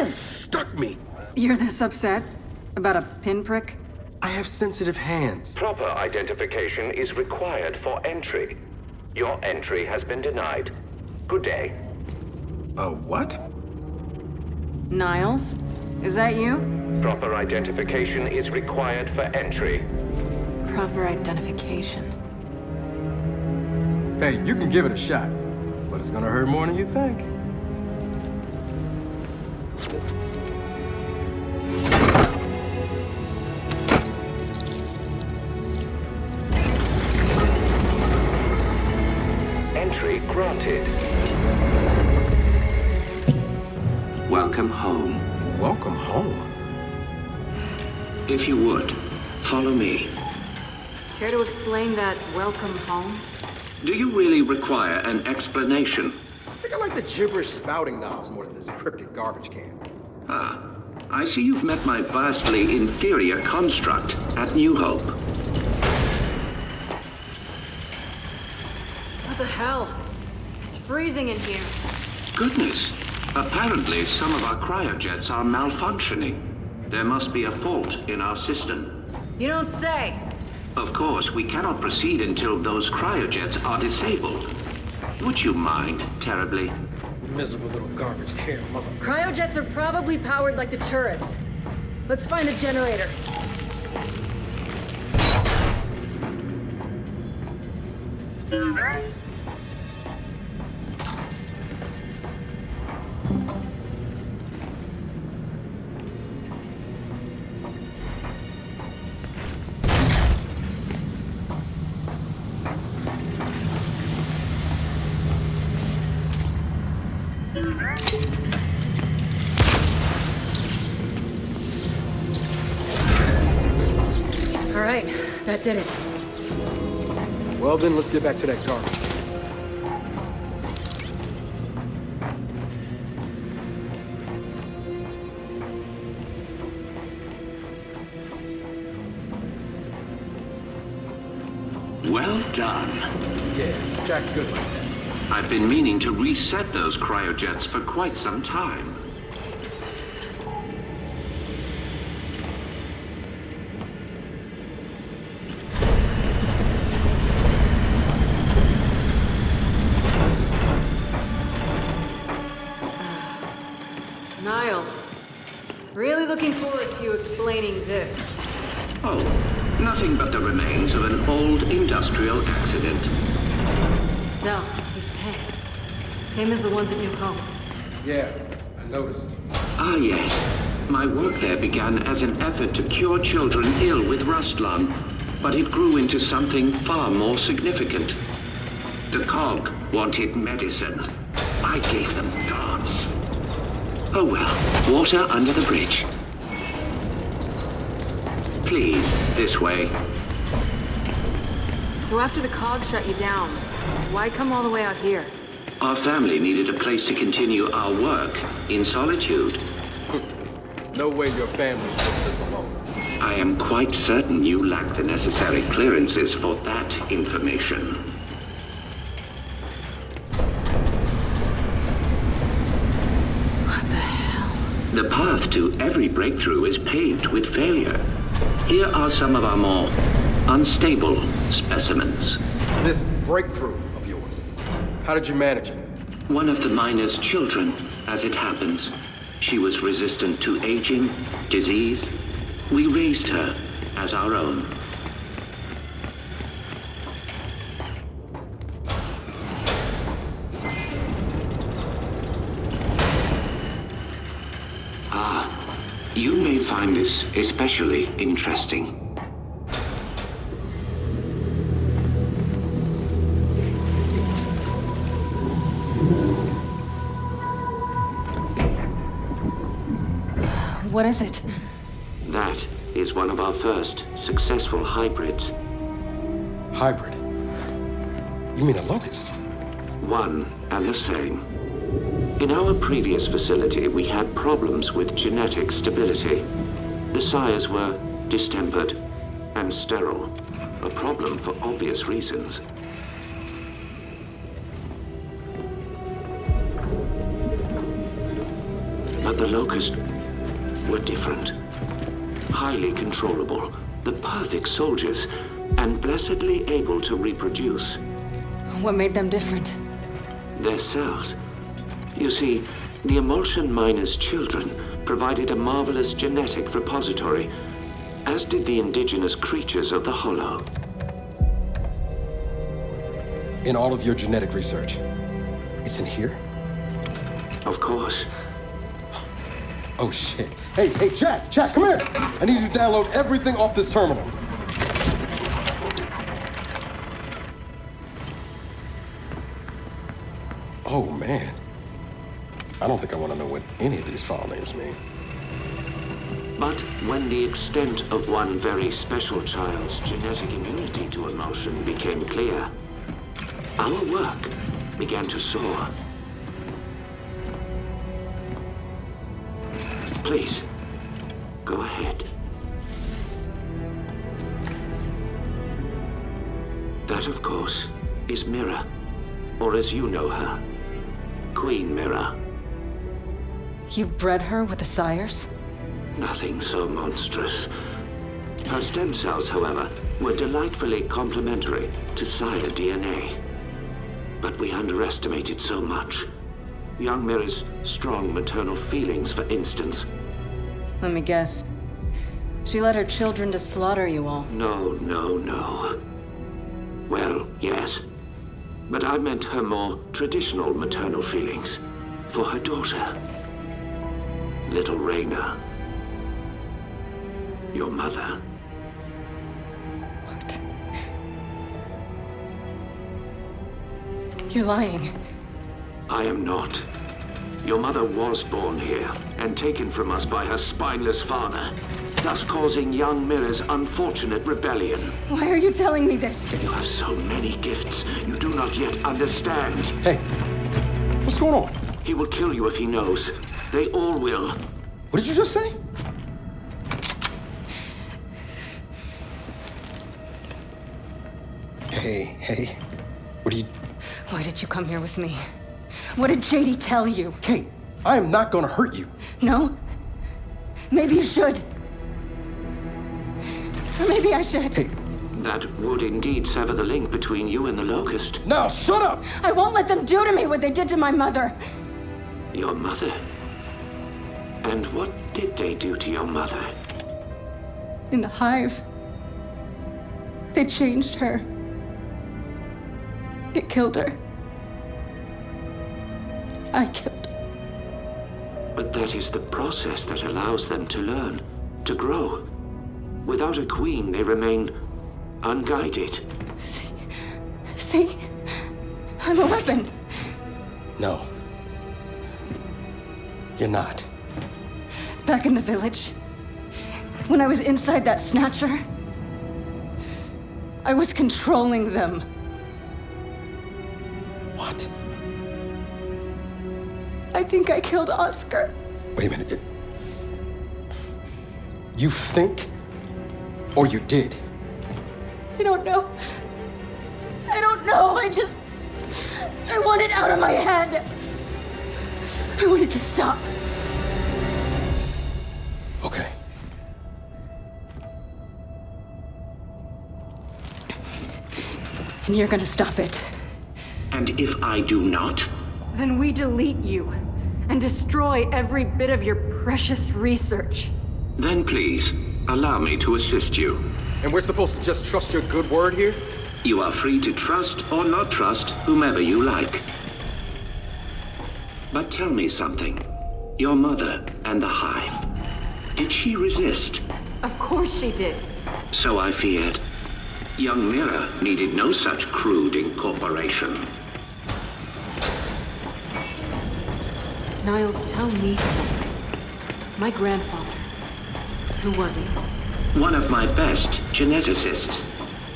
Stuck me. You're this upset? About a pinprick? I have sensitive hands. Proper identification is required for entry. Your entry has been denied. Good day. What? Niles? Is that you? Proper identification is required for entry. Proper identification. Hey, you can give it a shot, but it's gonna hurt more than you think. Entry granted. Welcome home. Welcome home. If you would, follow me. Care to explain that welcome home? Do you really require an explanation? I think I like the gibberish spouting knobs more than this cryptic garbage can. I see you've met my vastly inferior construct at New Hope. What the hell? It's freezing in here. Goodness. Apparently, some of our cryojets are malfunctioning. There must be a fault in our system. You don't say. Of course, we cannot proceed until those cryojets are disabled. Would you mind terribly? Miserable little garbage can, mother. Cryojets are probably powered like the turrets. Let's find the generator. All right, that did it. Well then, let's get back to that garbage. Well done. Yeah, Jack's good like that. I've been meaning to reset those cryojets for quite some time. Niles, really looking forward to you explaining this. Oh, nothing but the remains of an old industrial accident. Del, these tanks. Same as the ones at New Hope. Yeah, I noticed. Ah, yes. My work there began as an effort to cure children ill with rust lung, but it grew into something far more significant. The COG wanted medicine. I gave them guards. Oh well, water under the bridge. Please, this way. So after the COG shut you down, why come all the way out here? Our family needed a place to continue our work in solitude. No way your family did this alone. I am quite certain you lack the necessary clearances for that information. What the hell? The path to every breakthrough is paved with failure. Here are some of our more unstable specimens. This breakthrough of yours, how did you manage it? One of the miner's children, as it happens. She was resistant to aging, disease. We raised her as our own. You may find this especially interesting. What is it? That is one of our first successful hybrids. Hybrid? You mean a locust? One and the same. In our previous facility, we had problems with genetic stability. The sires were distempered and sterile, a problem for obvious reasons. But the Locust were different. Highly controllable, the perfect soldiers, and blessedly able to reproduce. What made them different? Their cells. You see, the Emulsion Miner's children provided a marvelous genetic repository, as did the indigenous creatures of the Hollow. In all of your genetic research, it's in here? Of course. Oh shit. Hey, Jack, come here! I need you to download everything off this terminal. Oh man. I don't think I want to know what any of these file names mean. But when the extent of one very special child's genetic immunity to emulsion became clear, our work began to soar. Please, go ahead. That, of course, is Mira, or as you know her, Queen Mira. You bred her with the sires? Nothing so monstrous. Her stem cells, however, were delightfully complementary to sire DNA. But we underestimated so much. Young Mira's strong maternal feelings, for instance. Let me guess. She led her children to slaughter you all. No. Well, yes. But I meant her more traditional maternal feelings. For her daughter. Little Raina. Your mother. What? You're lying. I am not. Your mother was born here, and taken from us by her spineless father, thus causing young Mira's unfortunate rebellion. Why are you telling me this? You have so many gifts you do not yet understand. Hey, what's going on? He will kill you if he knows. They all will. What did you just say? Hey, what are you... Why did you come here with me? What did JD tell you? Kate, I am not gonna hurt you. No? Maybe you should. Or maybe I should. Hey, That would indeed sever the link between you and the Locust. now shut up! I won't let them do to me what they did to my mother. Your mother? And what did they do to your mother? In the hive, they changed her. It killed her. I killed her. But that is the process that allows them to learn, to grow. Without a queen, they remain unguided. See? I'm a weapon. No. You're not. Back in the village, when I was inside that snatcher, I was controlling them. What? I think I killed Oscar. Wait a minute. You think? Or you did? I don't know. I don't know. I want it out of my head. I want it to stop. Okay. And you're gonna stop it. And if I do not? Then we delete you and destroy every bit of your precious research. Then please, allow me to assist you. And we're supposed to just trust your good word here? You are free to trust or not trust whomever you like. But tell me something. Your mother and the hive. Did she resist? Of course she did. So I feared. Young Mira needed no such crude incorporation. Niles, tell me something. My grandfather. Who was he? One of my best geneticists.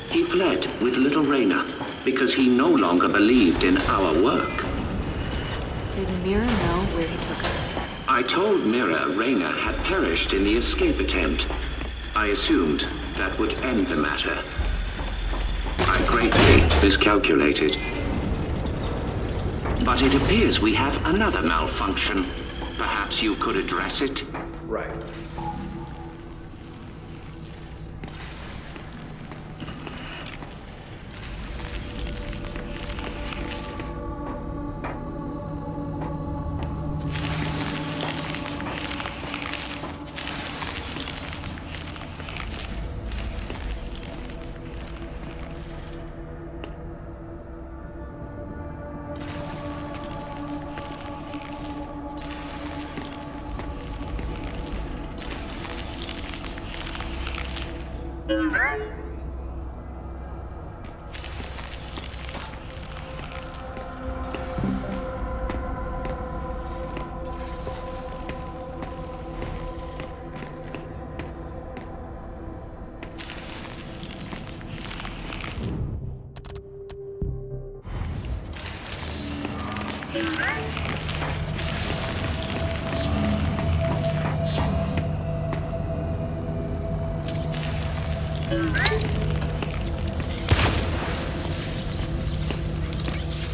He fled with little Raina because he no longer believed in our work. Did Mira know where he took her? I told Mira Raina had perished in the escape attempt. I assumed that would end the matter. I greatly miscalculated. But it appears we have another malfunction. Perhaps you could address it? Right.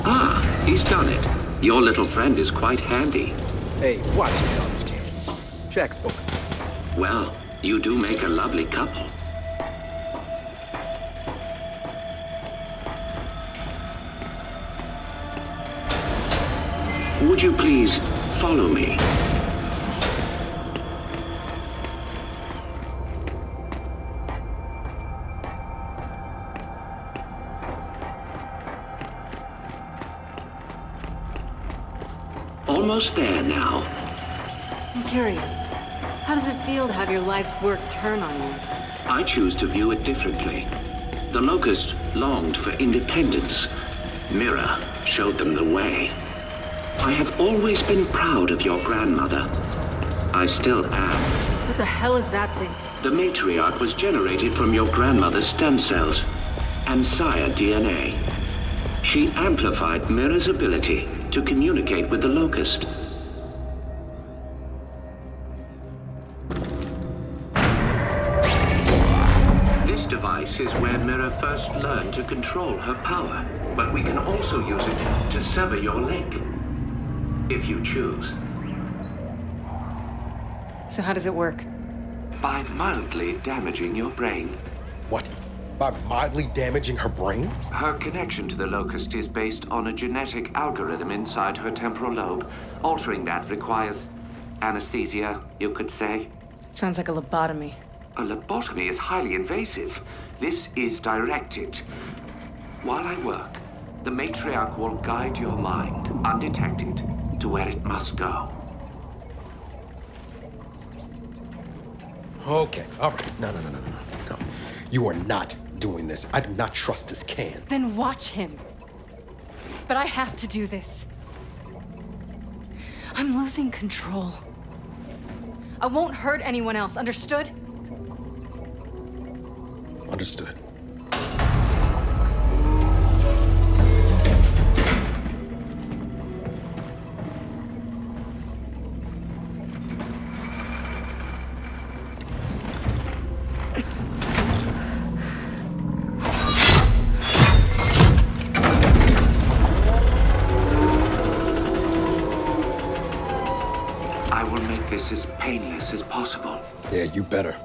Ah, he's done it. Your little friend is quite handy. Hey, watch it, college kid. Jack spoke. Well, you do make a lovely couple. Would you please follow me? Almost there now. I'm curious. How does it feel to have your life's work turn on you? I choose to view it differently. The Locust longed for independence. Mira showed them the way. I have always been proud of your grandmother. I still am. What the hell is that thing? The matriarch was generated from your grandmother's stem cells and sire DNA. She amplified Mira's ability to communicate with the Locust. This device is where Mira first learned to control her power, but we can also use it to sever your link, if you choose. So how does it work? By mildly damaging your brain. What? By mildly damaging her brain? Her connection to the Locust is based on a genetic algorithm inside her temporal lobe. Altering that requires anesthesia, you could say. Sounds like a lobotomy. A lobotomy is highly invasive. This is directed. While I work, the matriarch will guide your mind, undetected, to where it must go. Okay, all right. No. You are not doing this. I do not trust this can. Then watch him. But I have to do this. I'm losing control. I won't hurt anyone else, understood? Understood. I will make this as painless as possible. Yeah, you better.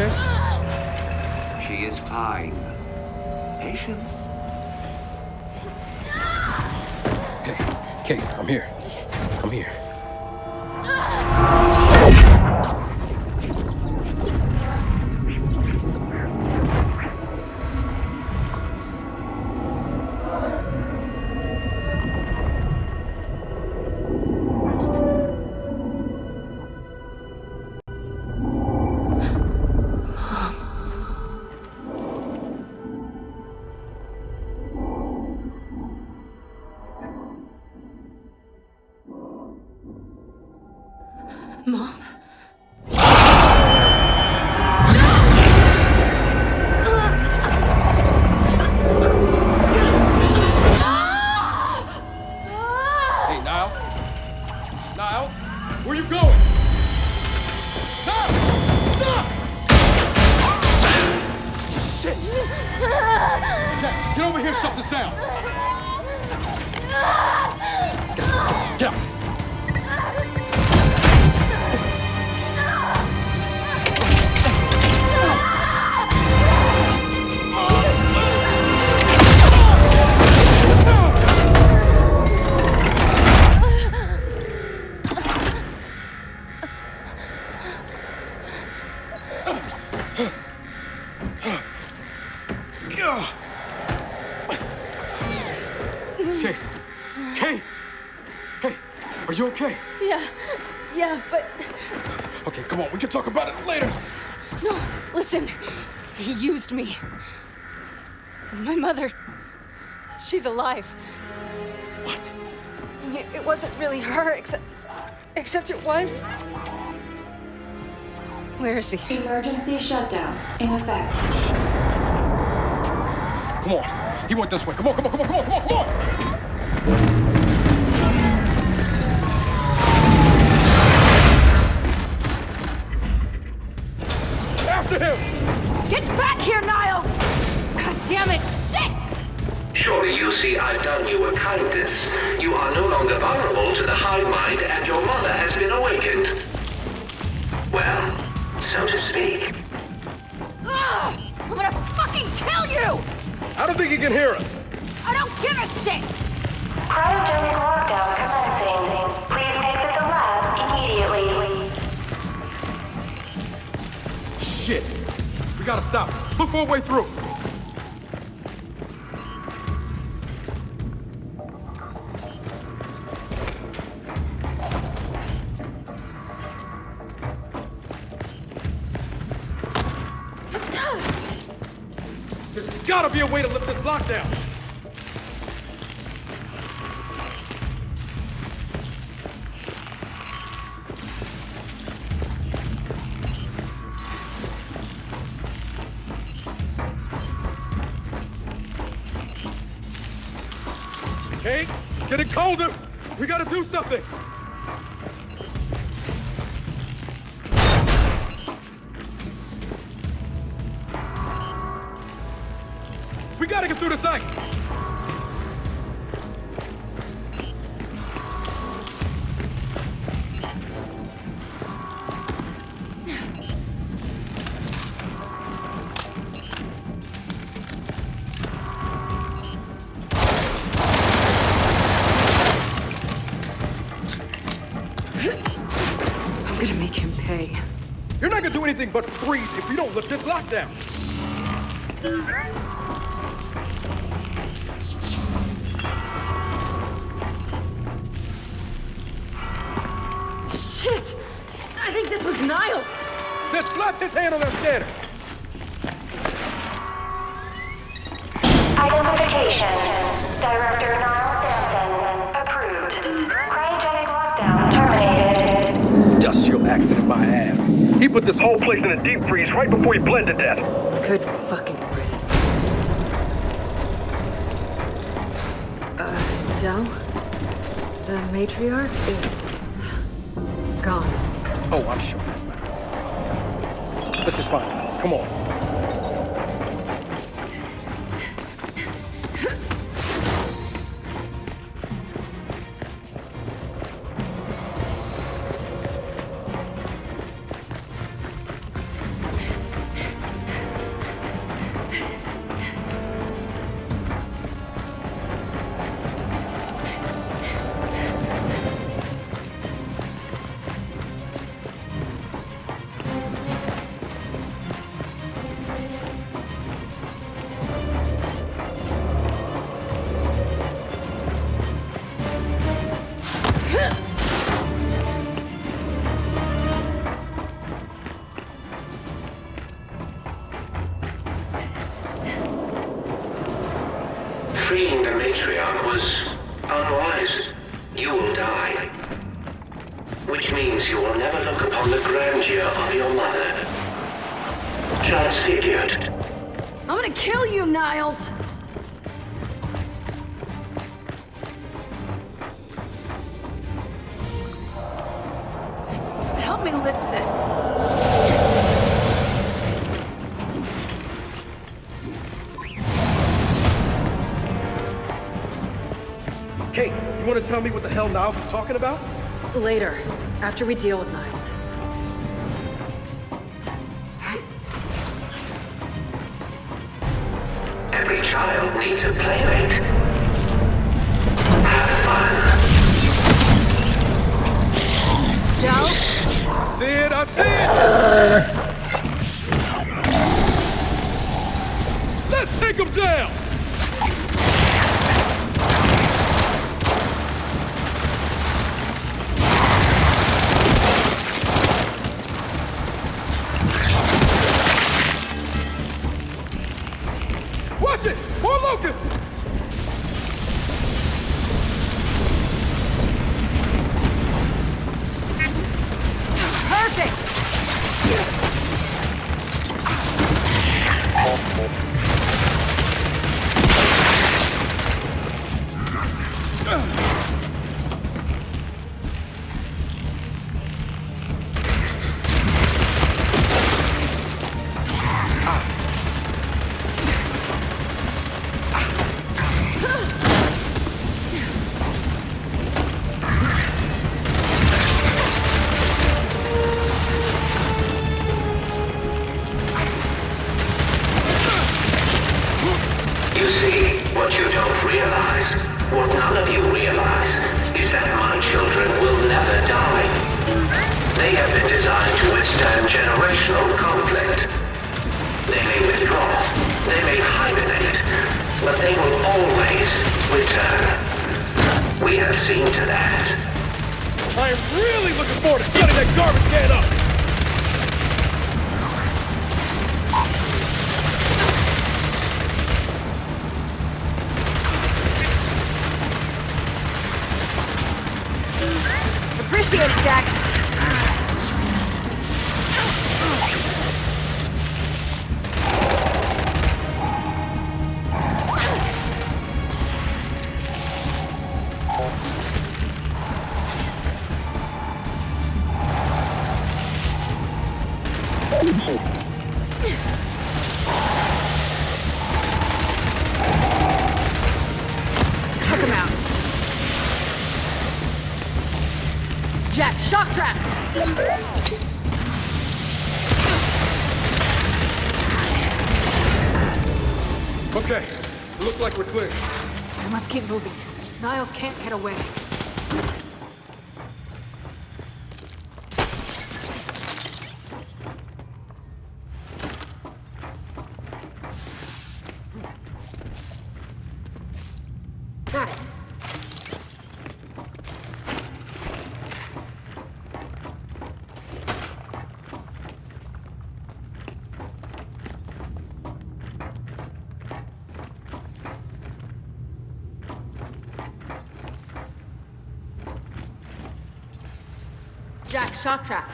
okay? She is fine. Patience. Hey, Kate, I'm here. I'm here. Mom? Hey, Niles? Niles? Where you going? Niles! Stop! Shit! Jack, get over here and shut this down. Get out. Kate! Kate! Hey, are you okay? Yeah, but Okay, come on, we can talk about it later. no, listen. He used me. My mother, she's alive. What? I mean, it wasn't really her, except it was. Where is he? Emergency shutdown in effect. Come on. He went this way. Come on, come on, come on, come on, come on, come on! After him! Get back here, Niles! God damn it! Shit! Surely you see I've done you a kindness. You are no longer vulnerable to the hive mind, and your mother has been awakened. Well, so to speak. Ugh! I'm gonna fucking kill you! I don't think he can hear us. I don't give a shit! Cryogenic lockdown commencing. Please exit the lab immediately. Shit! We gotta stop. Look for a way through. There's gotta be a way to lift this lockdown. Kate, it's getting colder. We gotta do something. We gotta get through this ice. I'm gonna make him pay. You're not gonna do anything but freeze if we don't lift this lockdown. Shit! I think this was Niles! Then slap his hand on that scanner. Identification. Director Niles Sampson. Approved. Cryogenic lockdown terminated. Dust your accident, my ass. He put this whole place in a deep freeze right before he bled to death. Good fucking riddance. Del? The matriarch is gone. Oh, I'm sure that's not gonna be okay. Let's just find the house. Come on. matriarch was unwise. You will die. Which means you will never look upon the grandeur of your mother. Transfigured. I'm gonna kill you, Niles! Help me lift this. Kate, you want to tell me what the hell Niles is talking about? Later, after we deal with Niles. Every child needs a playmate. Have fun. Joe? I see it! Let's take him down! Watch it! More locusts! Perfect! You see, what you don't realize, what none of you realize, is that my children will never die. They have been designed to withstand generational conflict. They may withdraw, they may hibernate, but they will always return. We have seen to that. I am really looking forward to shutting that garbage can up! Appreciate it, Jack. Took him out. Jack, shock trap! Okay, it looks like we're clear. Then let's keep moving. Niles can't get away. Got it. Jack, shock trap.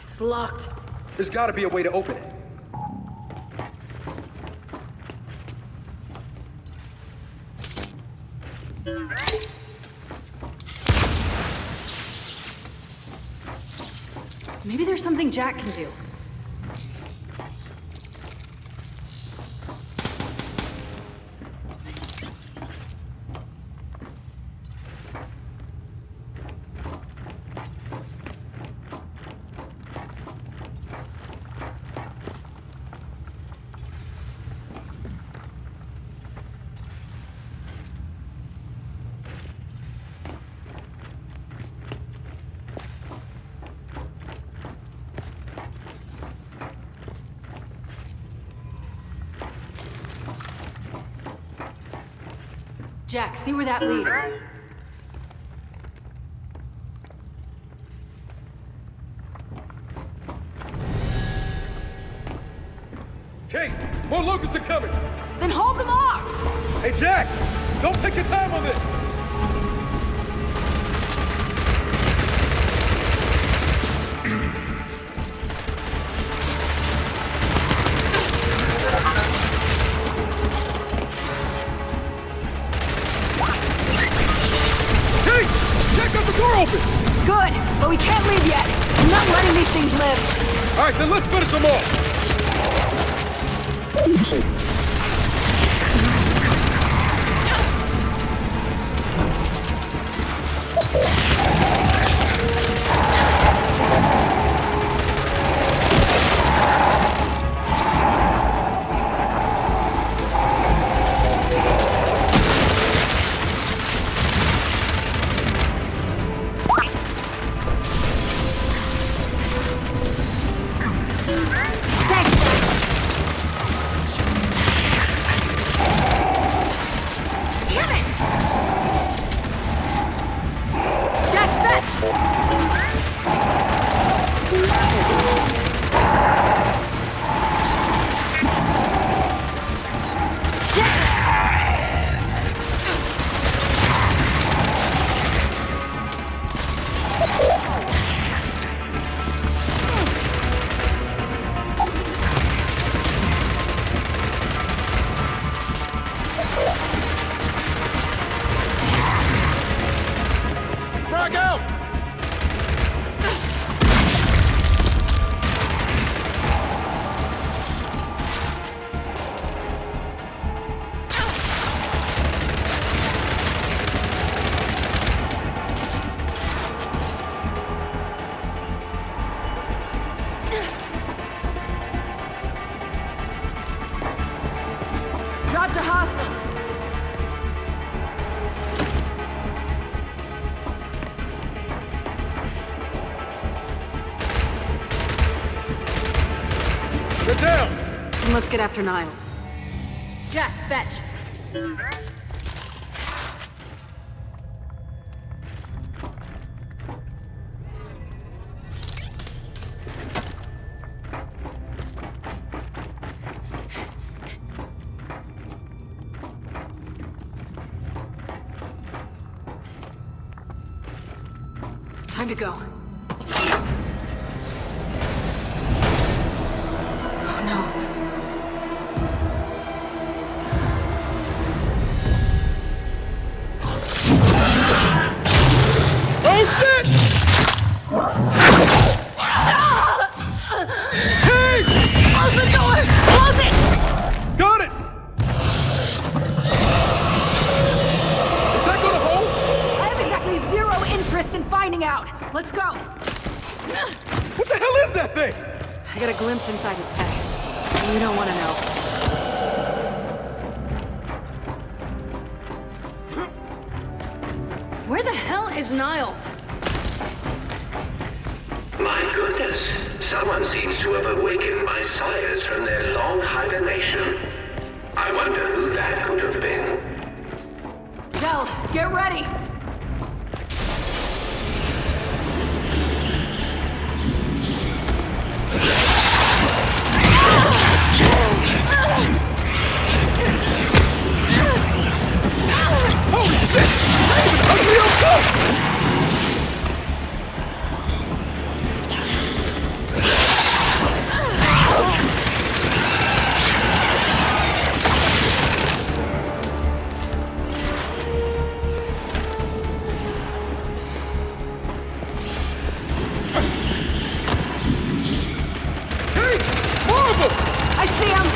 It's locked. There's gotta be a way to open it. Maybe there's something Jack can do. Jack, see where that leads. Kate, more locusts are coming! Then hold them off! Hey, Jack! Don't take your time on this! Kate! Jack got the door open! Good, but we can't leave yet. I'm not letting these things live. All right, then let's finish them off! Drop to hostile. Get down! And let's get after Niles. Jack, fetch. Time to go. Oh no. Oh shit! Hey! Close the door! Close it! Got it! Is that gonna hold? I have exactly zero interest in finding out. Let's go. What the hell is that thing? I got a glimpse inside its head. You don't want to know. Where the hell is Niles? My goodness, someone seems to have awakened my sires from their long hibernation. I wonder who that could have been. Del, get ready. Holy shit! Not even hungry up close! Hey! More of them! I see him.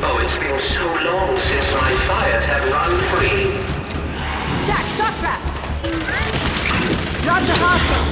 Oh, it's been so long since my sires have run free. Jack, shock trap. Drop to hostile.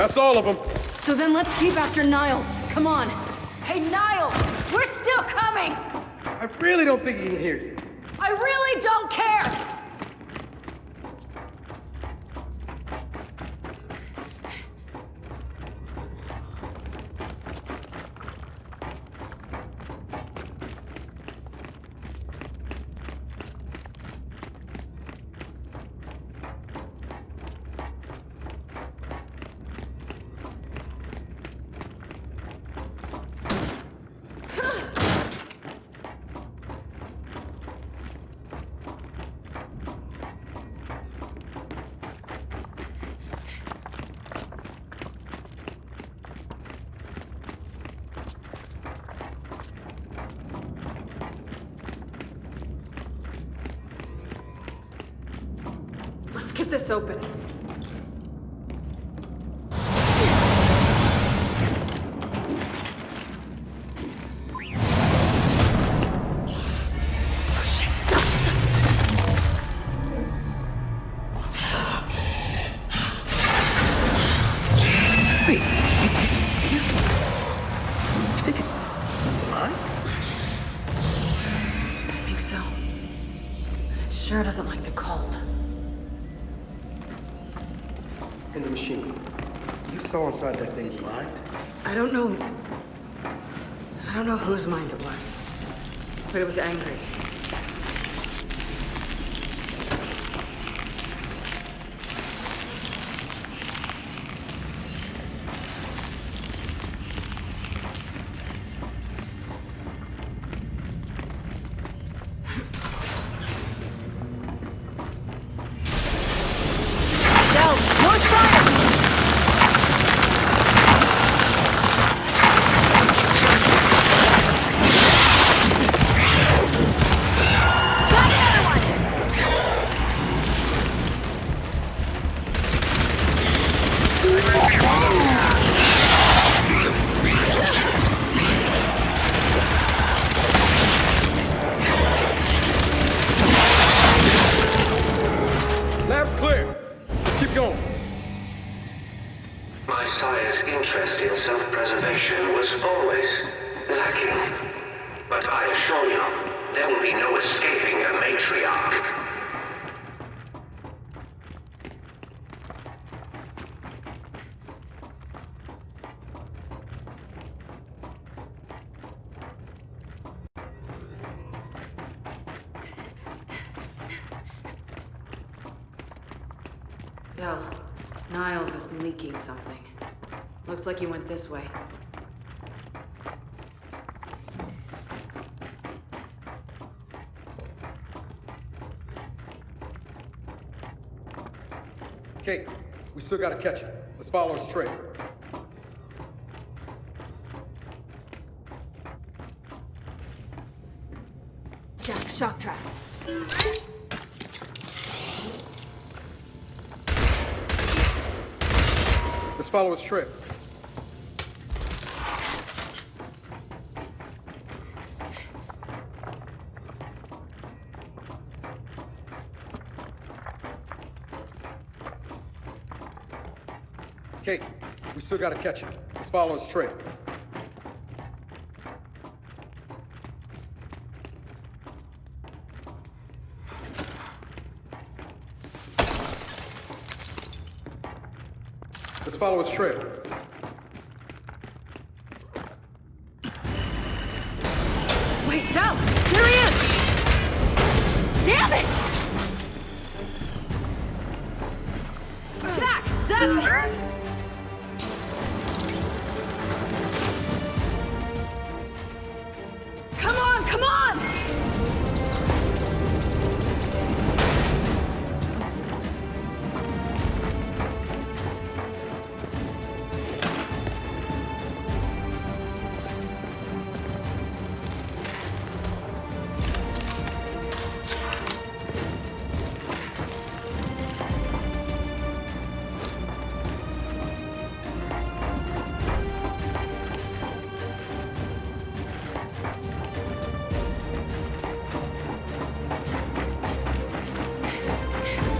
That's all of them. So then let's keep after Niles. Come on. Hey, Niles! We're still coming! I really don't think he can hear you. I really don't care! Let's get this open. Oh shit, stop. Wait, you didn't see us? You think it's mine? I think so. It sure doesn't like the cold. In the machine. You saw inside that thing's mind? I don't know whose mind it was, but it was angry. Del, more science! Lab's clear. Let's keep going. My sire's interest in self-preservation was always lacking. But I assure you, there will be no escaping a matriarch. Del, Niles is leaking something. Looks like he went this way. Kate, we still gotta catch him. Let's follow his trail. Jack, shock trap. Let's follow his trail. Kate, we still gotta catch him. Let's follow his trail. Let's follow his trail. Wait, Del! There he is! Damn it! Jack! Zap me! Come on, come on!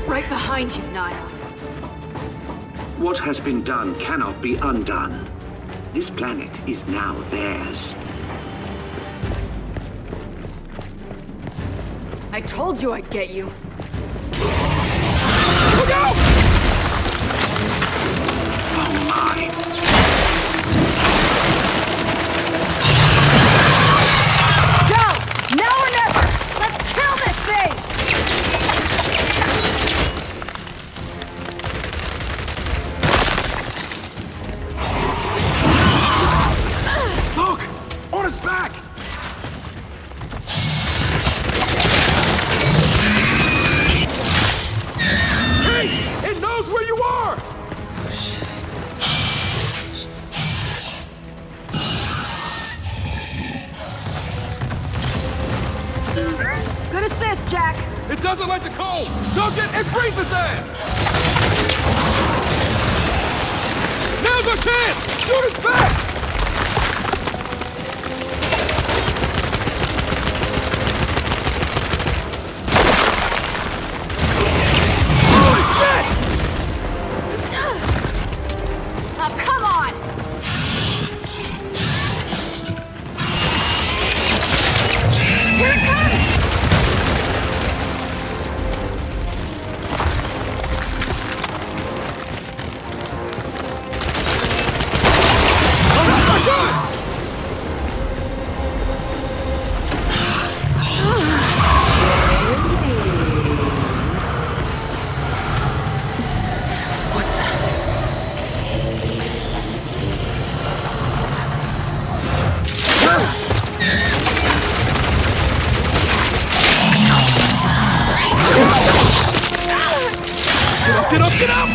Right behind you, Niles. What has been done cannot be undone. This planet is now theirs. I told you I'd get you. Look out! Oh my. Go! Now or never! Let's kill this thing! Look! On his back! Hey! It knows where you are! Good assist, Jack. It doesn't like the cold! Dunk it and freeze his ass! Now's our chance! Shoot his back! Holy shit! Oh, come on! Here it comes! Oh, that's not good! Get up, get up!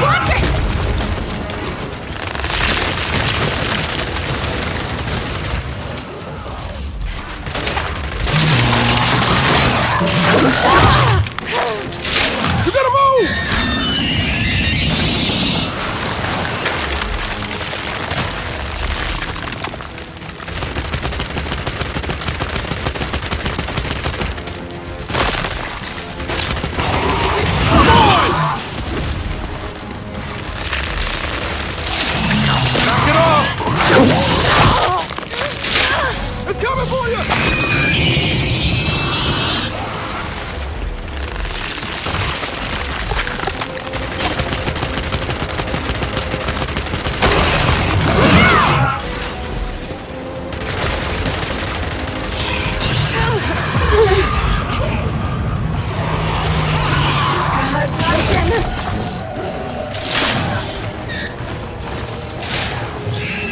Watch it! You gotta move! Come on! Knock it off! It's coming for you!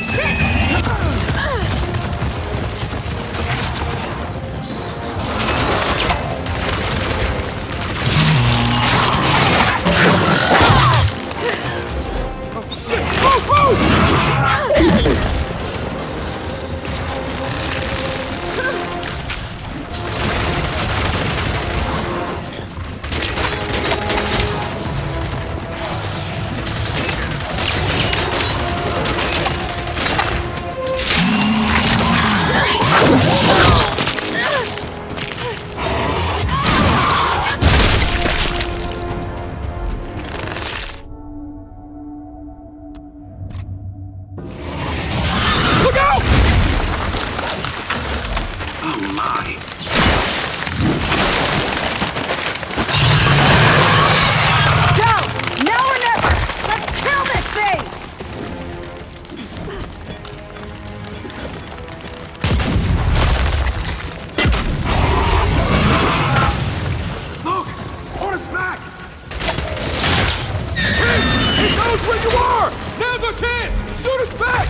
Shit! Move, move! Look out! Oh my. Go! Now or never! Let's kill this thing! Look! On his back! Hey! It knows where you are! Now's our chance! Shoot his back!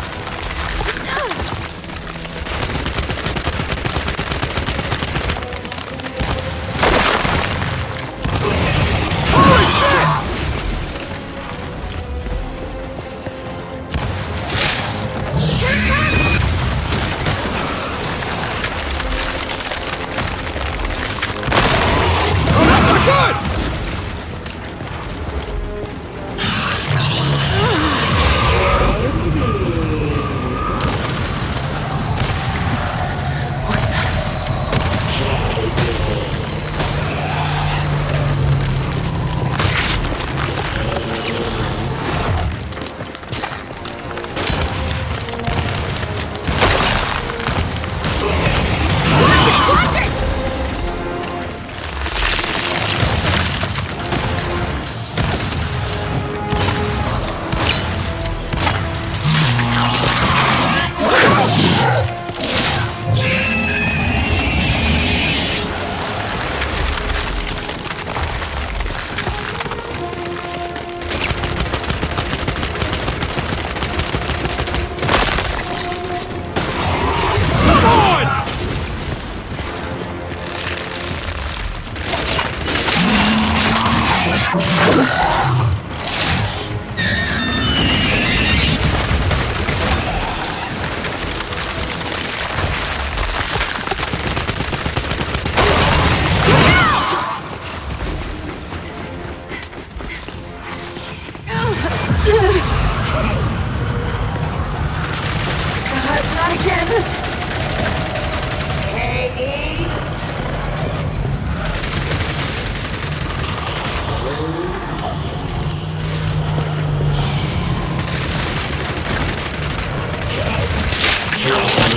Holy shit! Oh, that's not good!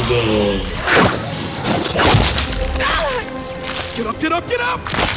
Get up, get up, get up!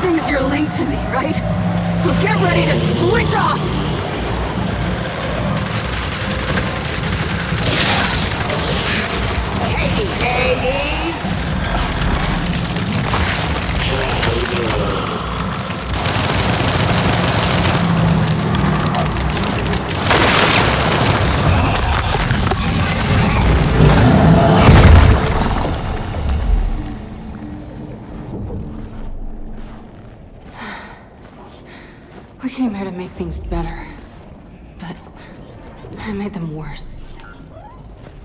thinks you're linked to me, right? Well, get ready to switch off! We came here to make things better, but I made them worse.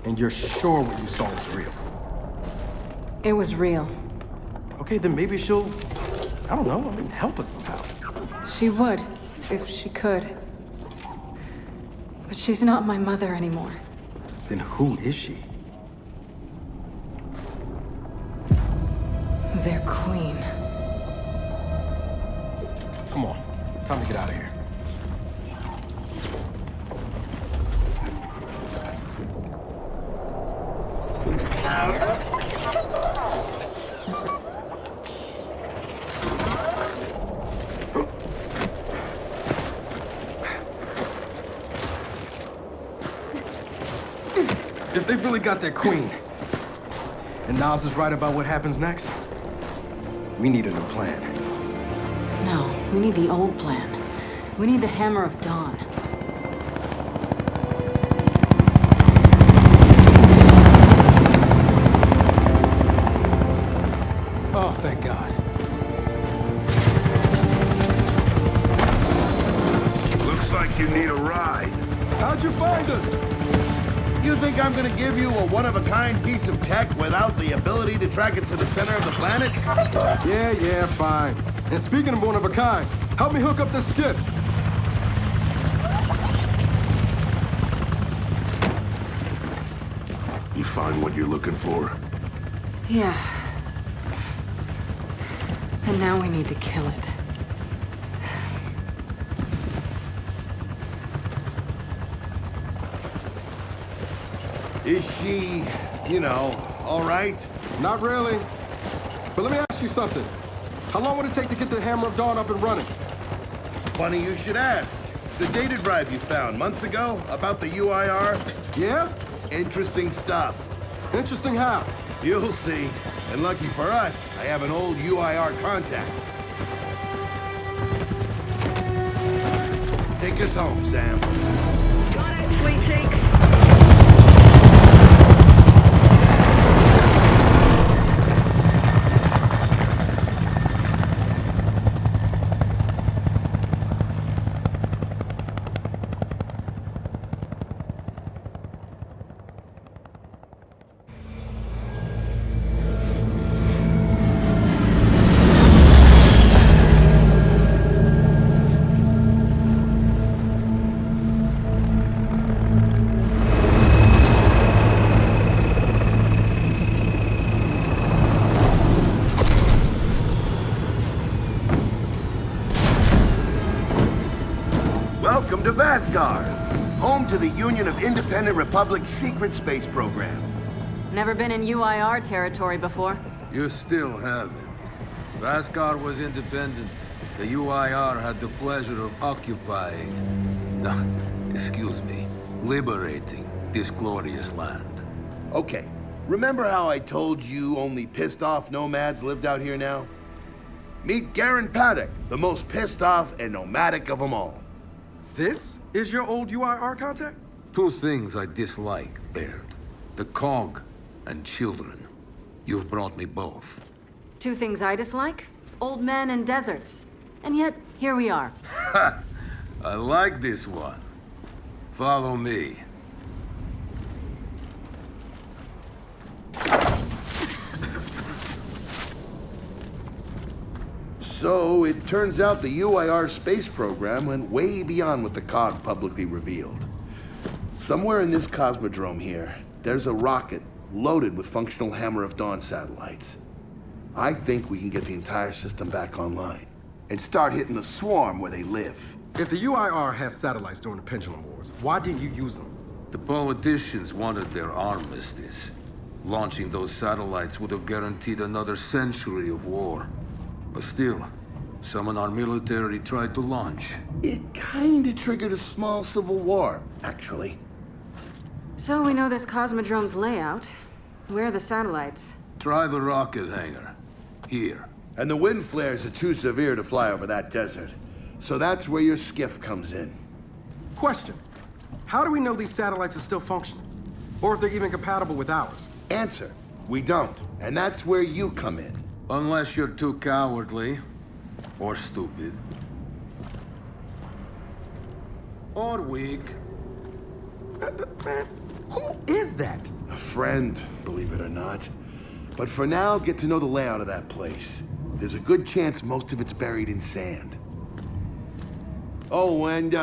And you're sure what you saw was real? It was real. Okay, then maybe she'll, I don't know, help us somehow. She would, if she could. But she's not my mother anymore. Then who is she? Their queen. Come on, time to get out of here. If they've really got their queen, and Nas is right about what happens next, we need a new plan. No, we need the old plan. We need the Hammer of Dawn. Oh, thank God. Looks like you need a ride. How'd you find us? You think I'm gonna give you a one-of-a-kind piece of tech without the ability to track it to the center of the planet? Yeah, fine. And speaking of one-of-a-kinds, help me hook up this skiff. You find what you're looking for? Yeah. And now we need to kill it. Is she, all right? Not really. But let me ask you something. How long would it take to get the Hammer of Dawn up and running? Funny you should ask. The data drive you found months ago about the UIR? Yeah? Interesting stuff. Interesting how? You'll see. And lucky for us, I have an old UIR contact. Take us home, Sam. Got it, sweet cheeks. Welcome to Vasgar, home to the Union of Independent Republics secret space program. Never been in UIR territory before. You still haven't. Vasgar was independent. The UIR had the pleasure of occupying... No, excuse me. Liberating this glorious land. Okay, remember how I told you only pissed off nomads lived out here now? Meet Garen Paddock, the most pissed off and nomadic of them all. This is your old UIR contact? Two things I dislike, Baird. The cog and children. You've brought me both. Two things I dislike? Old men and deserts. And yet, here we are. Ha! I like this one. Follow me. So, it turns out the UIR space program went way beyond what the COG publicly revealed. Somewhere in this cosmodrome here, there's a rocket loaded with functional Hammer of Dawn satellites. I think we can get the entire system back online and start hitting the swarm where they live. If the UIR has satellites during the Pendulum Wars, why didn't you use them? The politicians wanted their armistice. Launching those satellites would have guaranteed another century of war. But still, Someone our military tried to launch. It kinda triggered a small civil war, actually. So we know this Cosmodrome's layout. Where are the satellites? Try the rocket hangar. Here. And the wind flares are too severe to fly over that desert. So that's where your skiff comes in. Question. How do we know these satellites are still functioning? Or if they're even compatible with ours? Answer. We don't. And that's where you come in. Unless you're too cowardly. Or stupid. Or weak. Man, who is that? A friend, believe it or not. But for now, get to know the layout of that place. There's a good chance most of it's buried in sand. Oh, and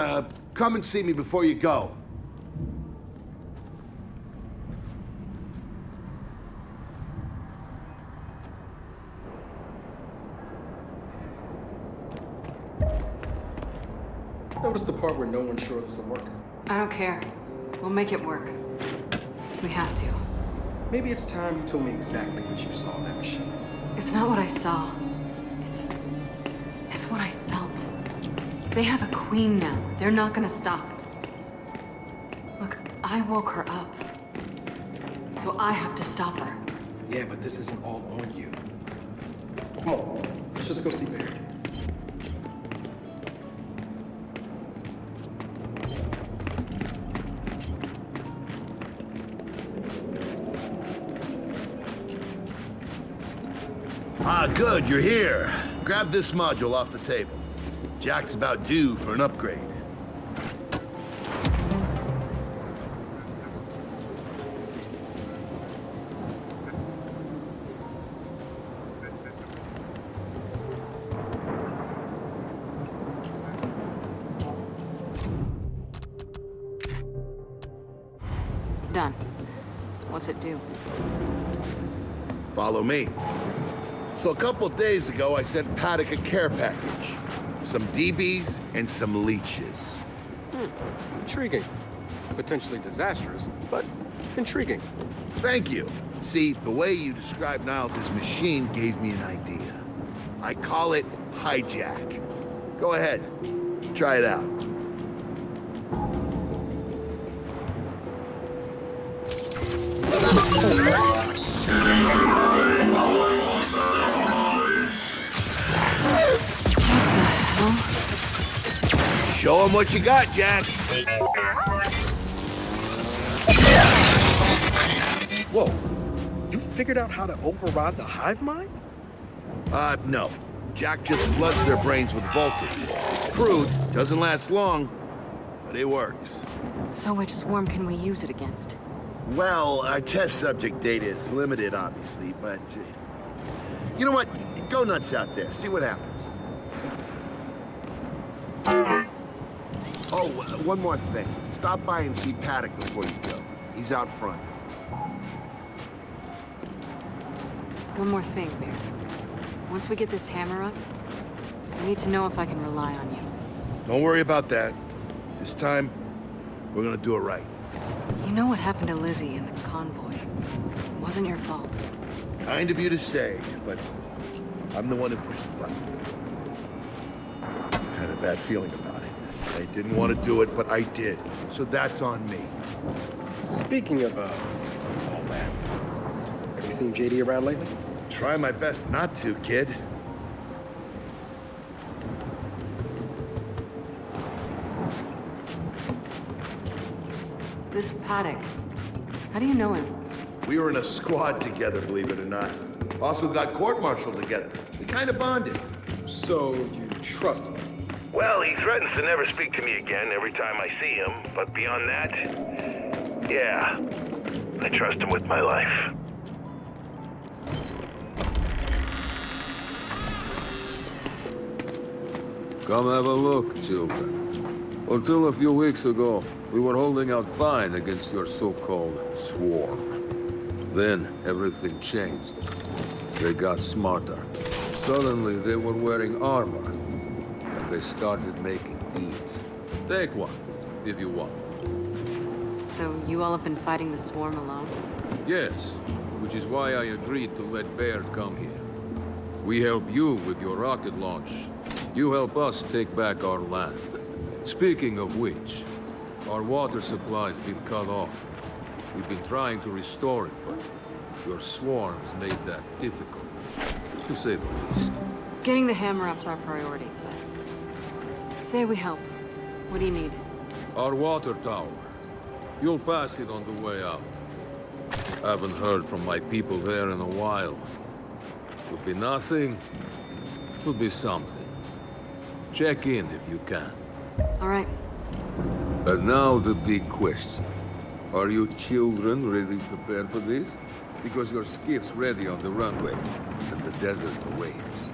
come and see me before you go. Notice the part where no one's sure this will work. I don't care. We'll make it work. We have to. Maybe it's time you told me exactly what you saw in that machine. It's not what I saw. It's what I felt. They have a queen now. They're not gonna stop. Look, I woke her up. So I have to stop her. Yeah, but this isn't all on you. Come on, let's just go see Baird. Ah, good, you're here. Grab this module off the table. Jack's about due for an upgrade. Done. What's it do? Follow me. So a couple of days ago, I sent Paddock a care package. Some DBs and some leeches. Intriguing. Potentially disastrous, but intriguing. Thank you. See, the way you described Niles' machine gave me an idea. I call it hijack. Go ahead. Try it out. Show him what you got, Jack. Whoa. You figured out how to override the hive mind? No. Jack just floods their brains with voltage. Crude, doesn't last long, but it works. So which swarm can we use it against? Well, our test subject data is limited, obviously, but... you know what? Go nuts out there. See what happens. Oh, one more thing. Stop by and see Paddock before you go. He's out front. One more thing, Bear. Once we get this hammer up, I need to know if I can rely on you. Don't worry about that. This time, we're gonna do it right. You know what happened to Lizzie in the convoy. It wasn't your fault. Kind of you to say, but I'm the one who pushed the button. Had a bad feeling about it. I didn't want to do it, but I did. So that's on me. Speaking of, all that, have you seen JD around lately? Try my best not to, kid. This Paddock, how do you know him? We were in a squad together, believe it or not. Also got court-martialed together. We kind of bonded. So you trust him? Well, he threatens to never speak to me again every time I see him, but beyond that, yeah, I trust him with my life. Come have a look, children. Until a few weeks ago, we were holding out fine against your so-called swarm. Then, everything changed. They got smarter. Suddenly, they were wearing armor. And they started making these. Take one, if you want. So you all have been fighting the swarm alone? Yes, which is why I agreed to let Baird come here. We help you with your rocket launch. You help us take back our land. Speaking of which, our water supply's been cut off. We've been trying to restore it, but your swarms made that difficult, to say the least. Getting the hammer-up's our priority, but... Say we help. What do you need? Our water tower. You'll pass it on the way out. Haven't heard from my people there in a while. Could be nothing, could be something. Check in if you can. All right. And now the big question. Are you children really prepared for this? Because your skiff's ready on the runway, and the desert awaits.